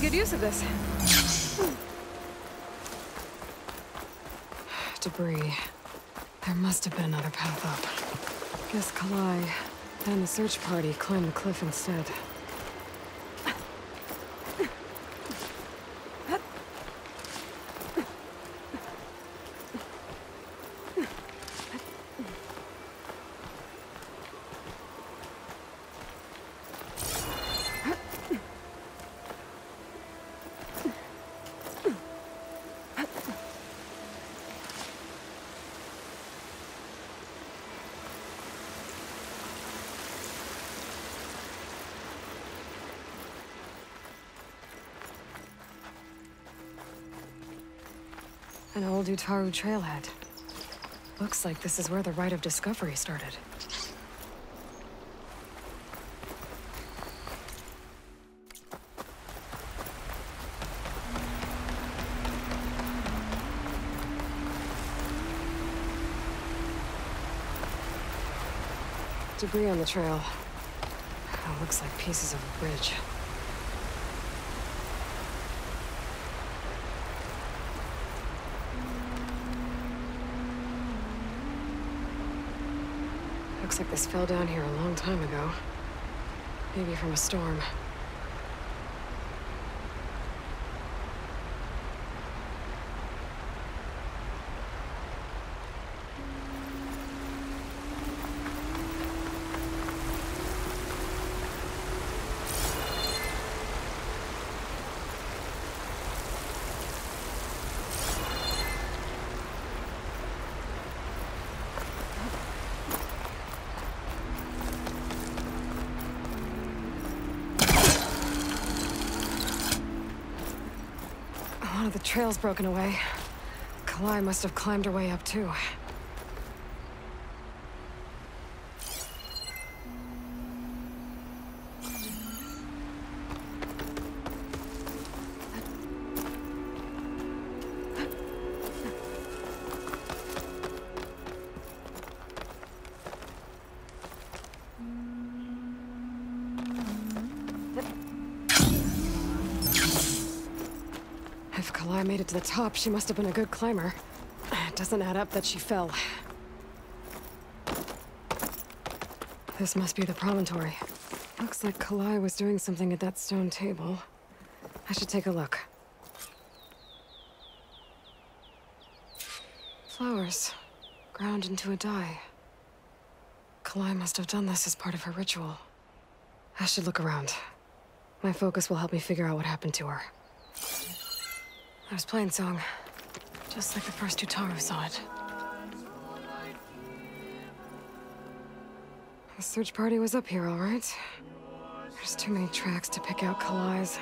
good use of this. Debris. There must have been another path up. Guess Kalai and the search party climbed the cliff instead. An old Utaru trailhead. Looks like this is where the Rite of Discovery started. Debris on the trail. Looks like pieces of a bridge. Looks like this fell down here a long time ago. Maybe from a storm. One of the trail's broken away. Kalai must have climbed her way up too. If Kalai made it to the top, she must have been a good climber. It doesn't add up that she fell. This must be the promontory. Looks like Kalai was doing something at that stone table. I should take a look. Flowers, ground into a dye. Kalai must have done this as part of her ritual. I should look around. My focus will help me figure out what happened to her. There's Plainsong, just like the first Utaru saw it. The search party was up here, all right. There's too many tracks to pick out Kalai's.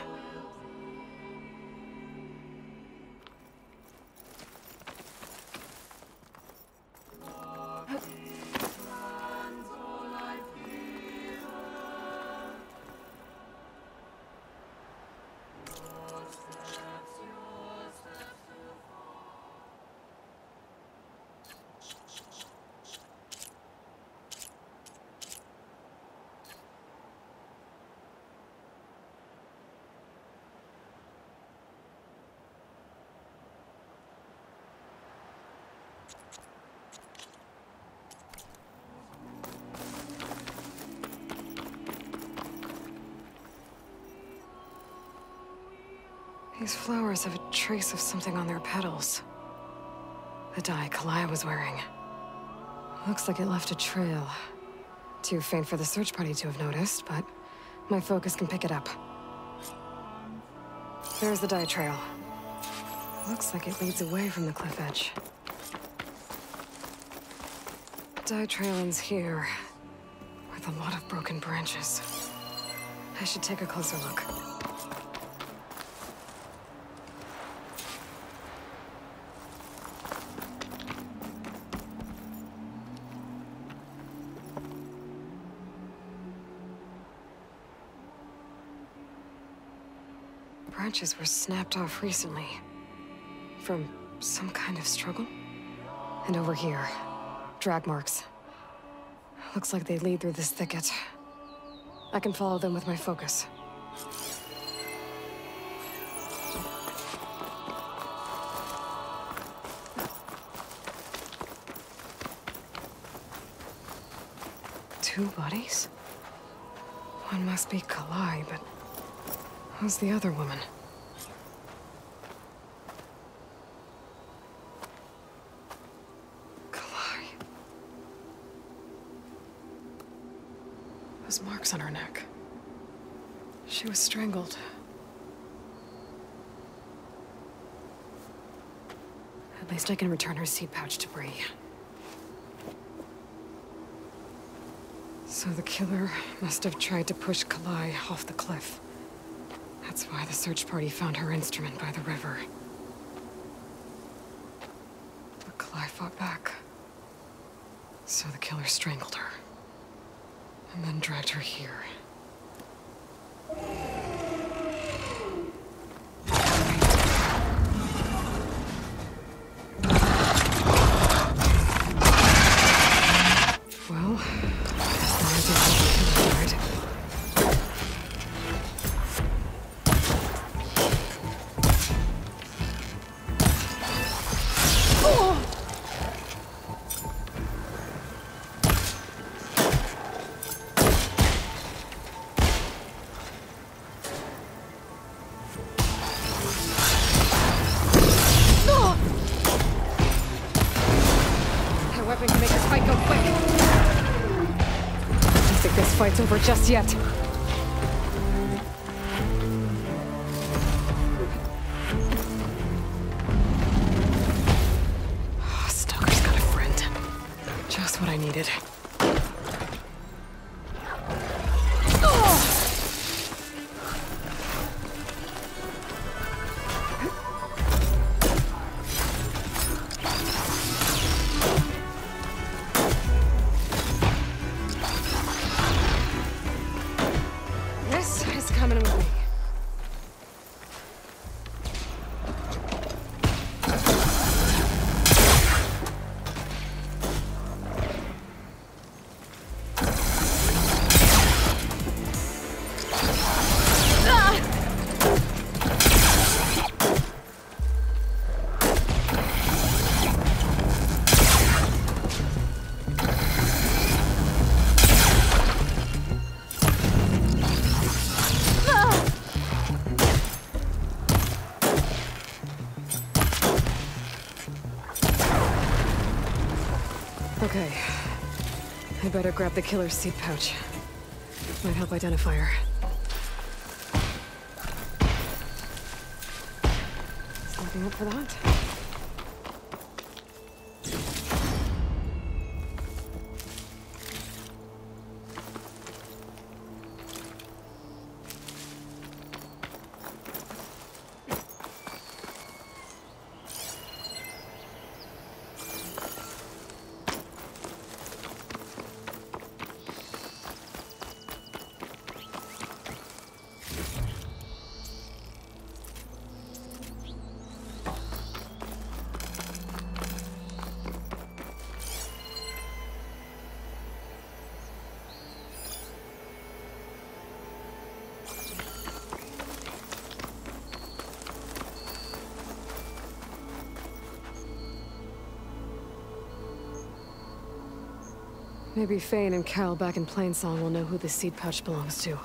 These flowers have a trace of something on their petals. The dye Kalai was wearing. Looks like it left a trail. Too faint for the search party to have noticed, but my focus can pick it up. There's the dye trail. Looks like it leads away from the cliff edge. Dye trail ends here, with a lot of broken branches. I should take a closer look. Branches were snapped off recently. From some kind of struggle? And over here, drag marks. Looks like they lead through this thicket. I can follow them with my focus. Two bodies? One must be Kalai, but who's the other woman? Kalai. Those marks on her neck. She was strangled. At least I can return her seed pouch to Bree. So the killer must have tried to push Kalai off the cliff. That's why the search party found her instrument by the river. But Kalai fought back. So the killer strangled her. And then dragged her here. Well, weapon can make this fight go quick. I don't think this fight's over just yet. Oh, Stalker's got a friend. Just what I needed. Coming with me. Okay. I better grab the killer's seed pouch. Might help identify her. Stepping up for the hunt. Maybe Fane and Carol back in Plainsong will know who the seed pouch belongs to.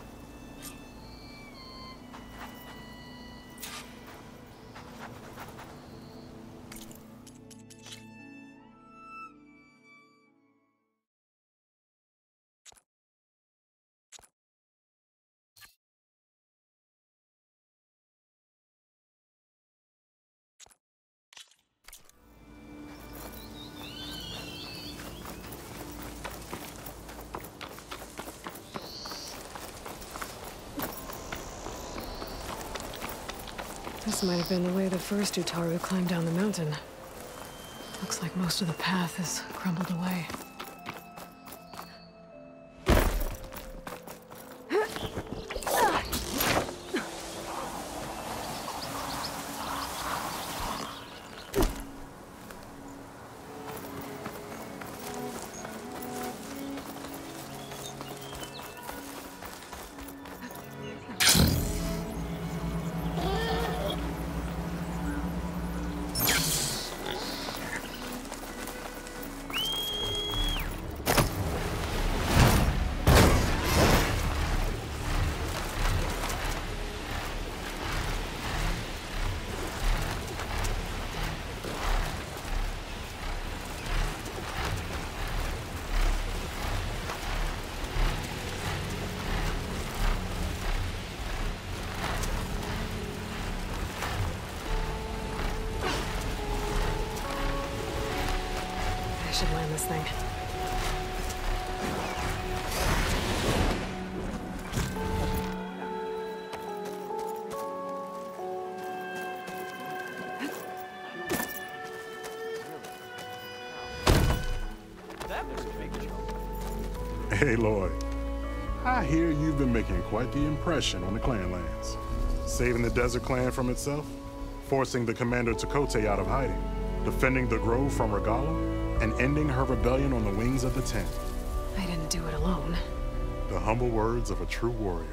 This might have been the way the first Utaru climbed down the mountain. Looks like most of the path is crumbled away. should land this thing. Hey, Lloyd. I hear you've been making quite the impression on the clan lands. Saving the Desert Clan from itself, forcing the Commander Takote out of hiding, defending the Grove from Regalla, and ending her rebellion on the wings of the Ten. I didn't do it alone. The humble words of a true warrior.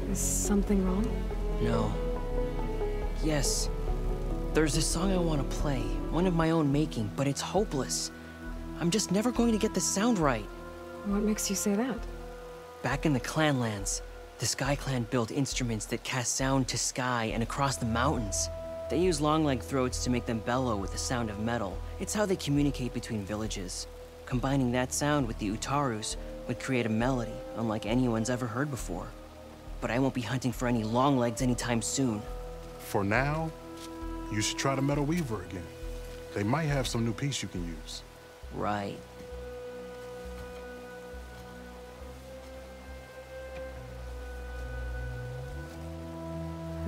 Is something wrong? No. Yes. There's a song I want to play, one of my own making, but it's hopeless. I'm just never going to get the sound right. What makes you say that? Back in the Clanlands, the Sky Clan built instruments that cast sound to sky and across the mountains. They use long-leg throats to make them bellow with the sound of metal. It's how they communicate between villages. Combining that sound with the Utarus would create a melody unlike anyone's ever heard before. But I won't be hunting for any long legs anytime soon. For now, you should try the Metal Weaver again. They might have some new piece you can use. Right.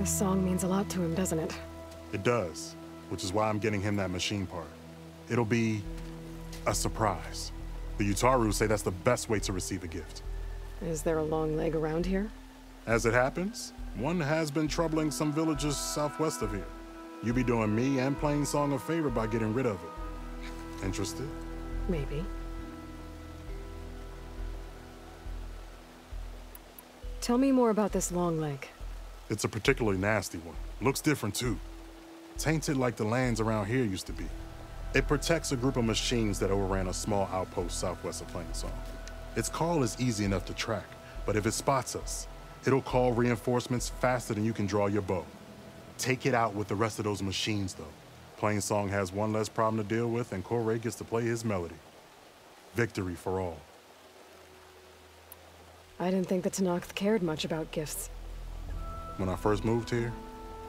This song means a lot to him, doesn't it? It does, which is why I'm getting him that machine part. It'll be a surprise. The Utaru say that's the best way to receive a gift. Is there a long leg around here? As it happens, one has been troubling some villages southwest of here. You be doing me and Plainsong a favor by getting rid of it. Interested? Maybe. Tell me more about this long leg. It's a particularly nasty one. Looks different too. Tainted like the lands around here used to be. It protects a group of machines that overran a small outpost southwest of Plainsong. Its call is easy enough to track, but if it spots us, it'll call reinforcements faster than you can draw your bow. Take it out with the rest of those machines, though. Plainsong has one less problem to deal with, and Corey gets to play his melody. Victory for all. I didn't think the Tenakth cared much about gifts. When I first moved here,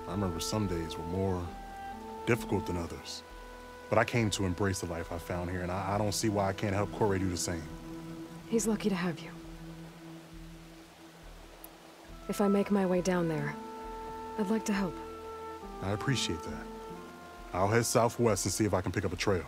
I remember some days were more difficult than others. But I came to embrace the life I found here, and I don't see why I can't help Corey do the same. He's lucky to have you. If I make my way down there, I'd like to help. I appreciate that. I'll head southwest and see if I can pick up a trail.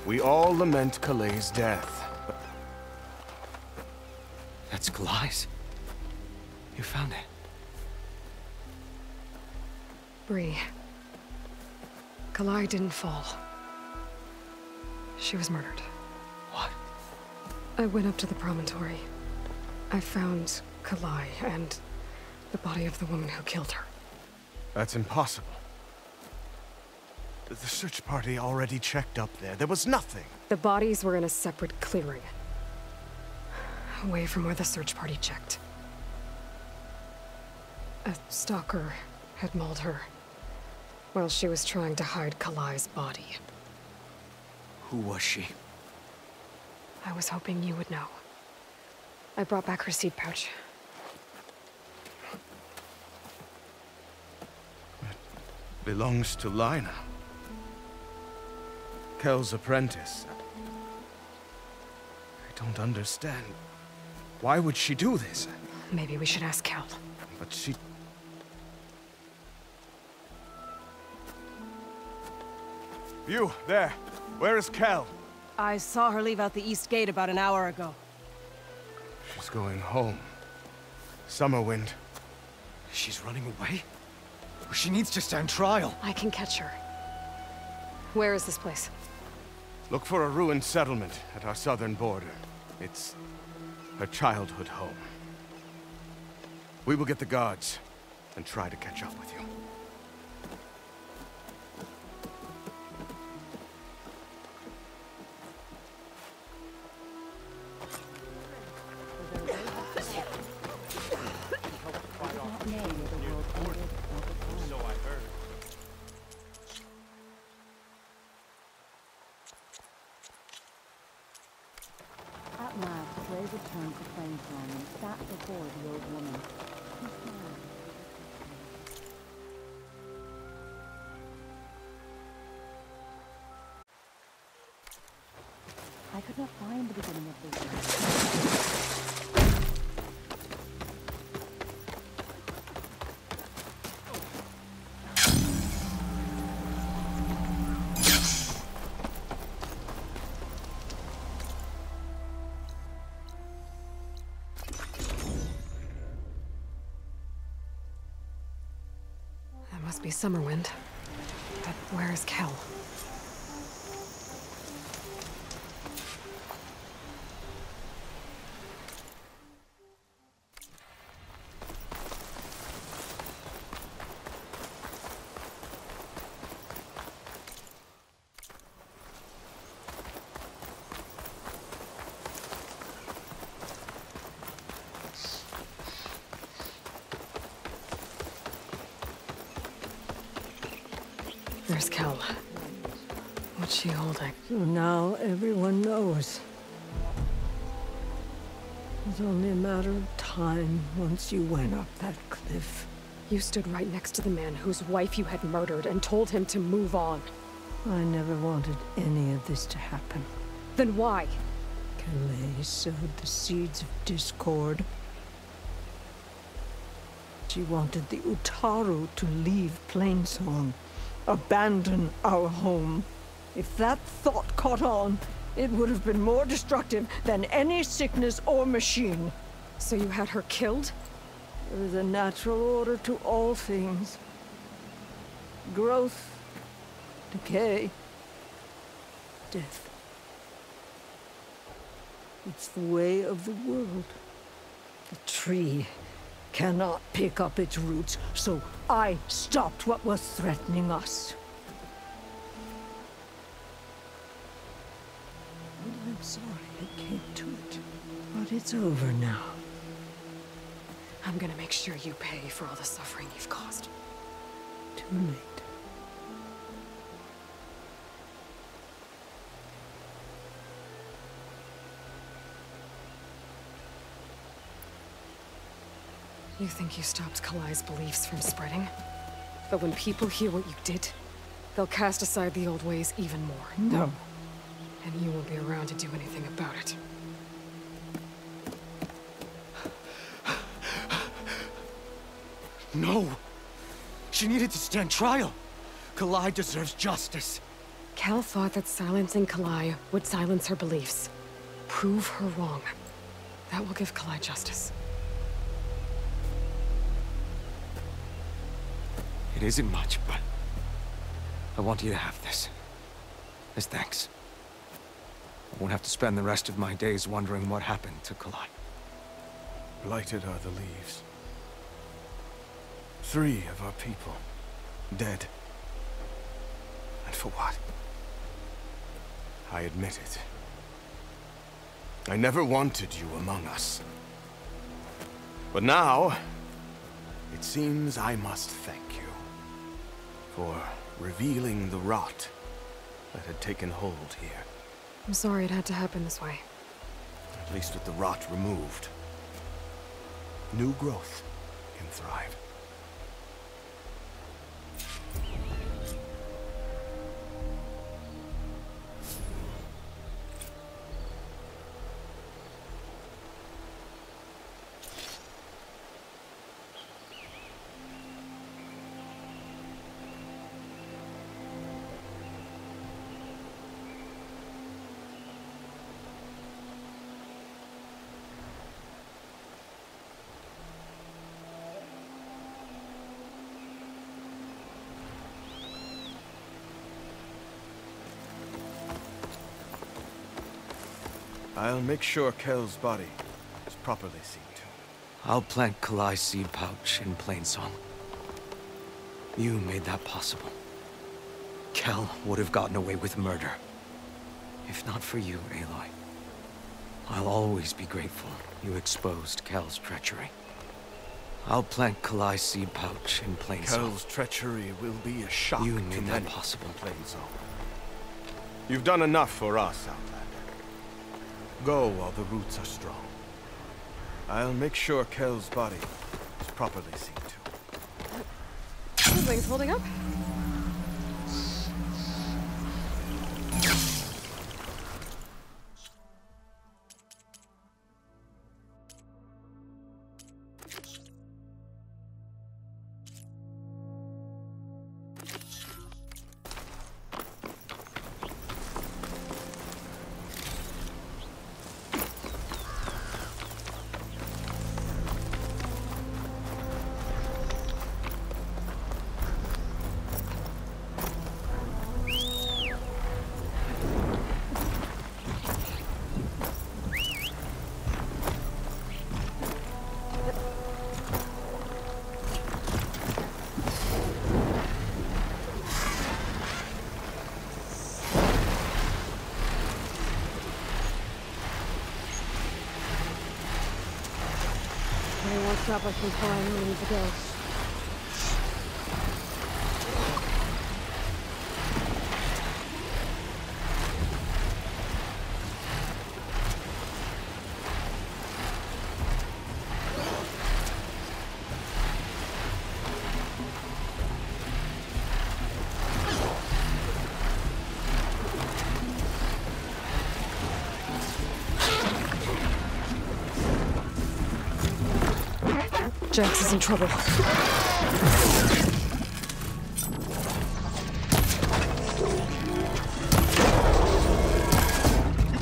We all lament Kalei's death. That's Kalai's. You found it. Bree. Kalai didn't fall. She was murdered. What? I went up to the promontory. I found Kalai and the body of the woman who killed her. That's impossible. The search party already checked up there. There was nothing. The bodies were in a separate clearing. Away from where the search party checked. A stalker had mauled her while she was trying to hide Kalai's body. Who was she? I was hoping you would know. I brought back her seed pouch. It belongs to Lina. Kel's apprentice. I don't understand. Why would she do this? Maybe we should ask Kel. But she... You, there. Where is Kel? I saw her leave out the east gate about an hour ago. She's going home. Summerwind. She's running away? She needs to stand trial. I can catch her. Where is this place? Look for a ruined settlement at our southern border. It's her childhood home. We will get the guards and try to catch up with you. for the old woman. I could not find the beginning of this. That must be Summerwind. But where is Kel? There's Kel. What's she holding? So now everyone knows. It was only a matter of time once you went up that cliff. You stood right next to the man whose wife you had murdered and told him to move on. I never wanted any of this to happen. Then why? Calais sowed the seeds of discord. She wanted the Utaru to leave Plainsong, abandon our home. If that thought caught on, it would have been more destructive than any sickness or machine. So you had her killed? There is a natural order to all things. Growth, decay, death. It's the way of the world. The tree cannot pick up its roots, so I stopped what was threatening us. And I'm sorry it came to it, but it's over now. I'm gonna make sure you pay for all the suffering you've caused. Too late. You think you stopped Kalai's beliefs from spreading? But when people hear what you did, they'll cast aside the old ways even more. No. And you won't be around to do anything about it. No! She needed to stand trial! Kalai deserves justice. Kel thought that silencing Kalai would silence her beliefs. Prove her wrong. That will give Kalai justice. It isn't much, but I want you to have this. As thanks. I won't have to spend the rest of my days wondering what happened to Kalai. Blighted are the leaves. 3 of our people, dead. And for what? I admit it. I never wanted you among us. But now, it seems I must thank you for revealing the rot that had taken hold here. I'm sorry it had to happen this way. At least with the rot removed, new growth can thrive. I'll make sure Kel's body is properly seen to. I'll plant Kalai's seed pouch in Plainsong. You made that possible. Kel would have gotten away with murder. If not for you, Aloy. I'll always be grateful you exposed Kel's treachery. I'll plant Kalai's seed pouch in Plainsong. Kel's treachery will be a shock You to made many that possible. in Plainsong. You've done enough for us, Outlander. Go while the roots are strong. I'll make sure Kel's body is properly seen to. The wings holding up? They won't stop us from flying millions ago. Jax is in trouble.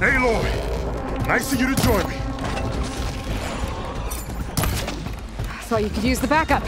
Hey, Lloyd. Nice of you to join me. Thought you could use the backup.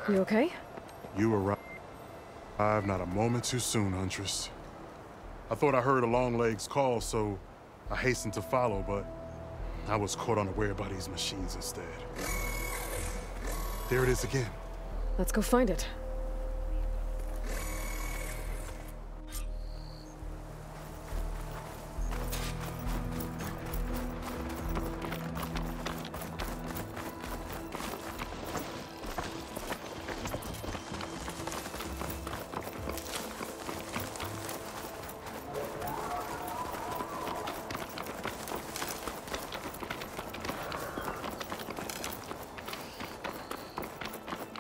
You okay? You arrived not a moment too soon, Huntress. I thought I heard a Longleg's call, so I hastened to follow, but I was caught unaware by these machines instead. There it is again. Let's go find it.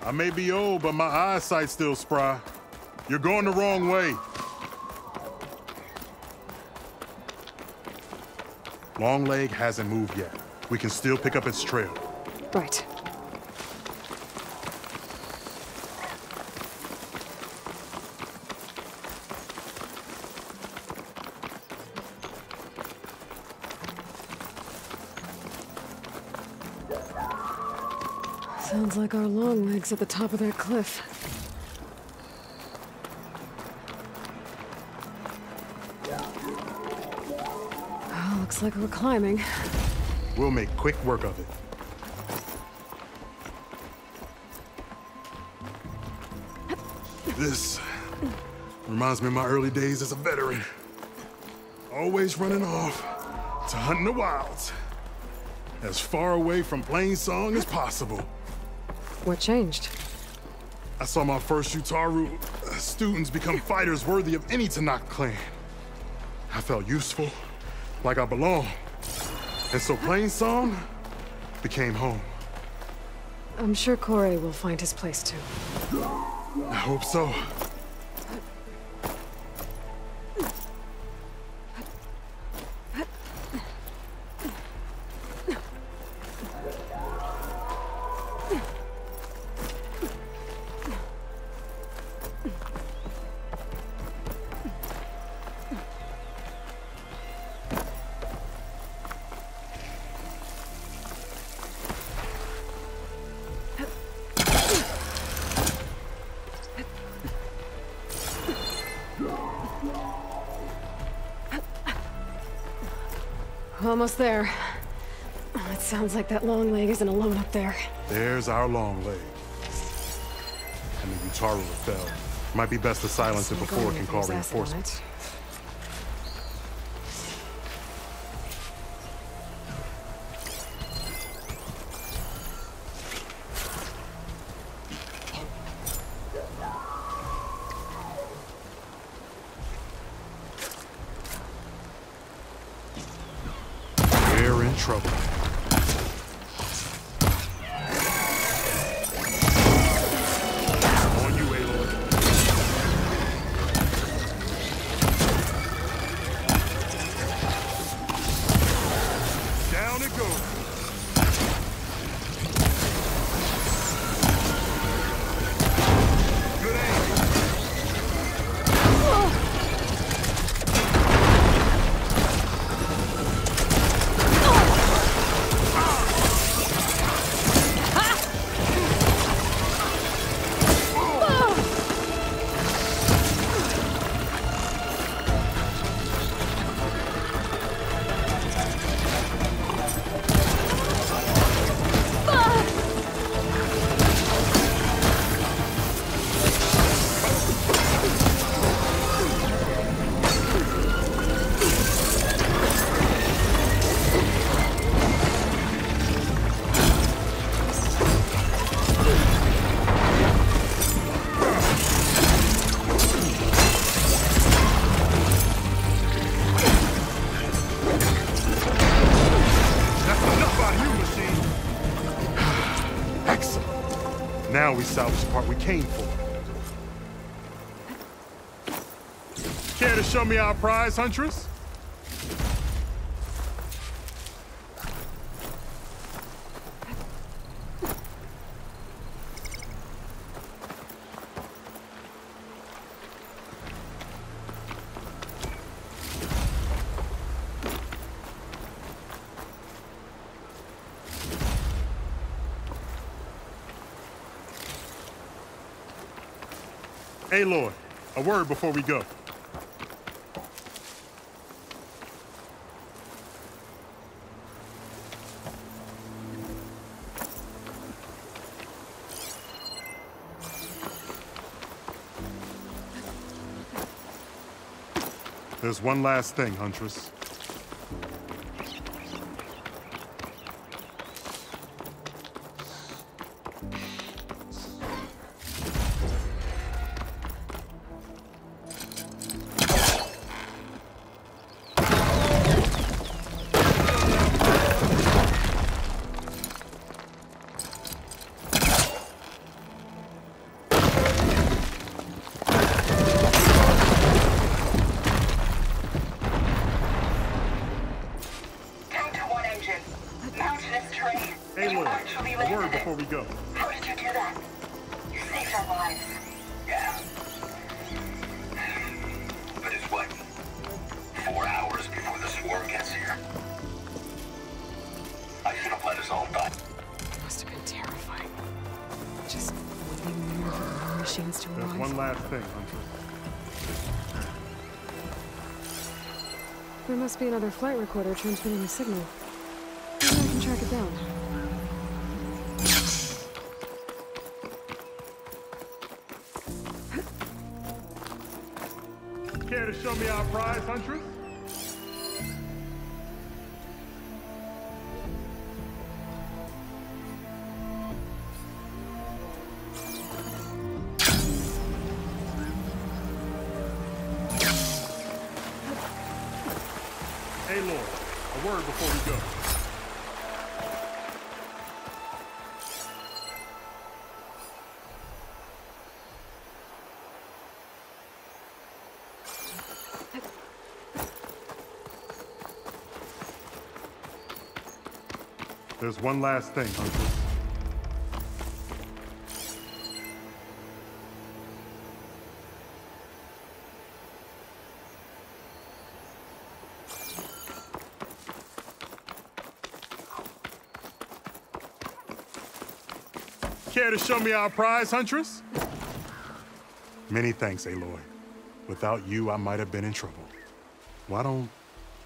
I may be old, but my eyesight's still spry. You're going the wrong way. Longleg hasn't moved yet. We can still pick up its trail. Right. Sounds like our Longlegs at the top of that cliff. Oh, looks like we're climbing. We'll make quick work of it. This reminds me of my early days as a veteran. Always running off to hunt in the wilds. As far away from Plainsong as possible. What changed? I saw my first Utaru students become fighters worthy of any Tanakh clan. I felt useful, like I belonged. And so Plainsong became home. I'm sure Corey will find his place too. I hope so. Almost there. Oh, it sounds like that long leg isn't alone up there. There's our long leg. And the Utaru fell. Might be best to silence it before it can call reinforcements. We're in trouble. On you, Aloy. Down it goes. Good aim. Now we salvage the part we came for. Care to show me our prize, Huntress? Aloy, a word before we go. There's one last thing, Huntress. Aloy, a word before we go. How did you do that? You saved our lives. Yeah. But it's what? 4 hours before the swarm gets here. I should have let us all die. It must have been terrifying. Just waiting there for the machines to arrive. There's one last thing, Huntress. There must be another flight recorder transmitting a signal. Maybe I can track it down. Care to show me our prize, Huntress? A word before we go. There's one last thing, Huntress. Care to show me our prize, Huntress? Many thanks, Aloy. Without you, I might have been in trouble. Why don't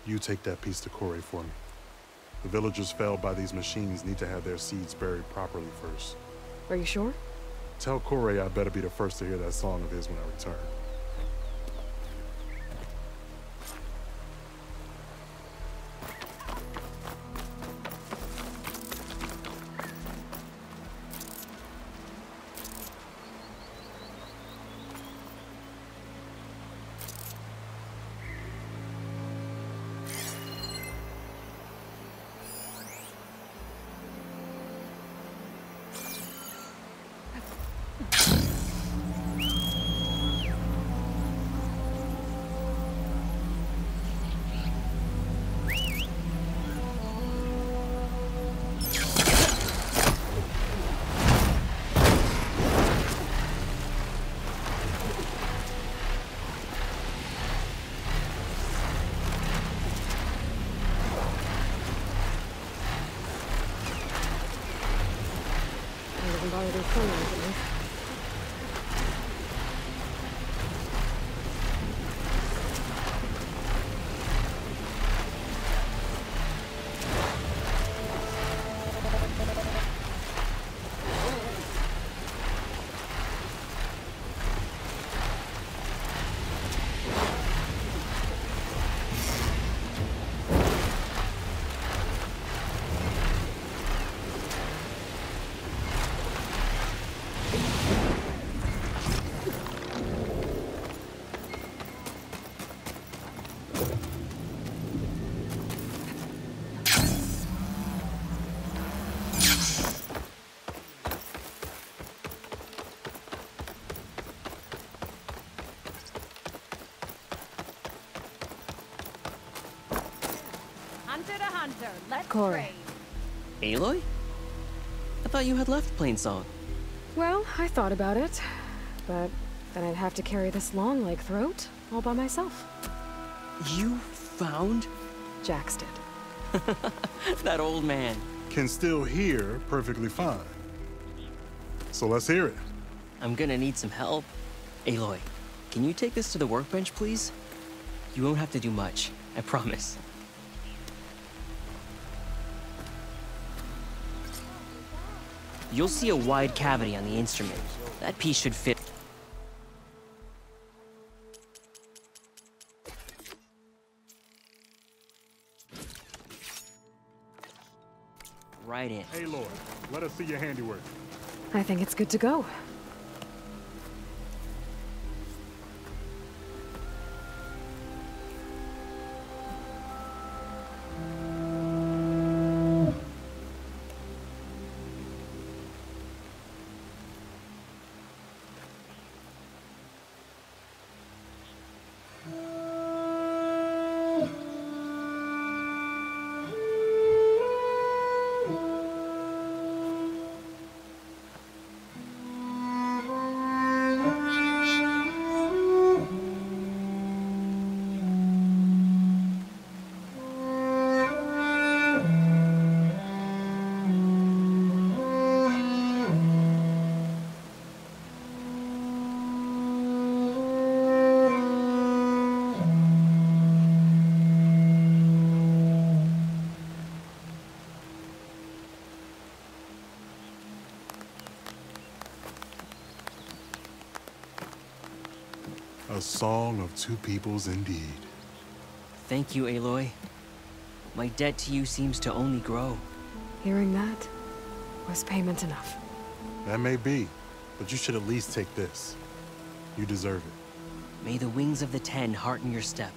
you take that piece to Corey for me? The villagers felled by these machines need to have their seeds buried properly first. Are you sure? Tell Corey I better be the first to hear that song of his when I return. Let's Corey. trade. Aloy? I thought you had left Plainsong. Well, I thought about it, but then I'd have to carry this long leg throat all by myself. You found Jax did. that old man? Can still hear perfectly fine. So let's hear it. I'm gonna need some help. Aloy, can you take this to the workbench, please? You won't have to do much, I promise. You'll see a wide cavity on the instrument. That piece should fit right in. Aloy, let us see your handiwork. I think it's good to go. A song of two peoples indeed. Thank you, Aloy. My debt to you seems to only grow. Hearing that was payment enough. That may be, but you should at least take this. You deserve it. May the wings of the Ten hearten your step.